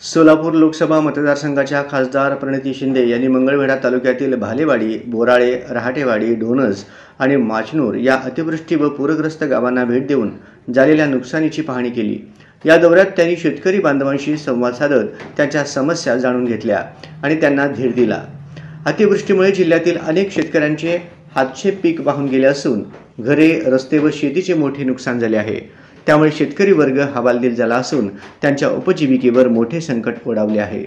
सोलापूर लोकसभा मतदारसंघाच्या खासदार प्रणिती शिंदे यांनी मंगळवेढा तालुक्यातील भालेवाडी, बोराळे, रहाटेवाडी, डोणस आणि माचनूर या अतिवृष्टी व पूरग्रस्त गावांना भेट देऊन झालेल्या नुकसानीची पाहणी केली। या दौऱ्यात त्यांनी शेतकरी बांधवांशी संवाद साधत त्यांच्या समस्या जाणून घेतल्या आणि त्यांना धीर दिला। अतिवृष्टीमुळे जिल्ह्यातील अनेक शेतकऱ्यांचे हातचे पीक वाहून गेले असून घरे, रस्ते व शेतीचे मोठे नुकसान झाले आहे। त्यामुळे शेतकरी वर्ग हवालदिल झाला असून त्यांच्या उपजीविकेवर मोठे संकट ओढावले आहे।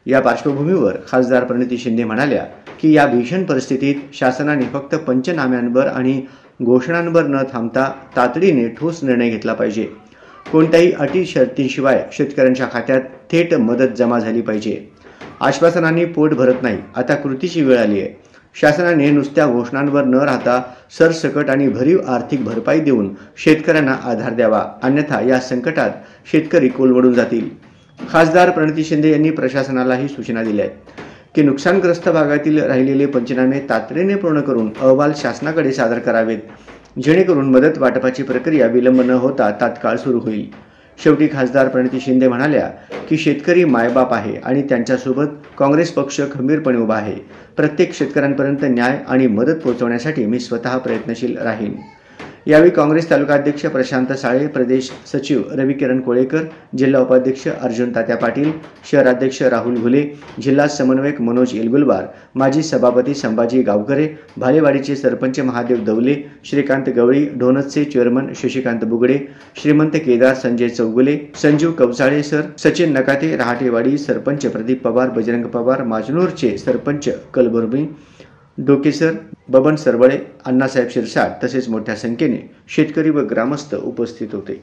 या पार्श्वभूमीवर खासदार प्रणिती शिंदे म्हणाल्या की या भीषण परिस्थितीत शासनाने फक्त पंचनाम्यांवर आणि घोषणांवर न थांबता तातडीने ठोस निर्णय घेतला पाहिजे। कोणत्याही अटी शर्तींशिवाय शेतकऱ्यांच्या खात्यात थेट मदत जमा झाली पाहिजे। आश्वासनांनी पोट भरत नाही, आता कृतीची वेळ आली आहे। शासनाने नुसत्या घोषणांवर न राहता सरसकट आणि भरीव आर्थिक भरपाई देऊन शेतकऱ्यांना आधार द्यावा, अन्यथा या संकटात शेतकरी कोलमडून जातील। खासदार प्रणिती शिंदे यांनी प्रशासनालाही सूचना दिल्या आहेत की नुकसानग्रस्त भागातील राहिलेले पंचनामे तातडीने पूर्ण करून अहवाल शासनाकडे सादर करावेत, जेणेकरून मदत वाटपाची प्रक्रिया विलंब न होता तात्काळ सुरू होईल। शेवटी खासदार प्रणिती शिंदे म्हणाल्या की शेतकरी मायबाप आहे आणि त्यांच्यासोबत काँग्रेस पक्ष खंबीरपणे उभा आहे। प्रत्येक शेतकऱ्यांपर्यंत न्याय आणि मदत पोहोचवण्यासाठी मी स्वतः प्रयत्नशील राहीन। यावेळी काँग्रेस तालुकाध्यक्ष प्रशांत साळे, प्रदेश सचिव रविकिरण कोळेकर, जिल्हा उपाध्यक्ष अर्जुन तात्या पाटील, शहराध्यक्ष राहुल घुले, जिल्हा समन्वयक मनोज एलगुलवार, माजी सभापती संभाजी गावकरे, भालेवाडीचे सरपंच महादेव दवले, श्रीकांत गवळी, डोणसचे चेअरमन शशिकांत बुगडे, श्रीमंत केदार संजय चौगुले, संजीव कवसाळे सर, सचिन नकाते, रहाटेवाडी सरपंच प्रदीप पवार, बजरंग पवार, माजनूरचे सरपंच कलबुर्मी डोकेसर, बबन सरवळे, अण्णासाहेब शिरसाट तसेच मोठ्या संख्येने शेतकरी व ग्रामस्थ उपस्थित होते।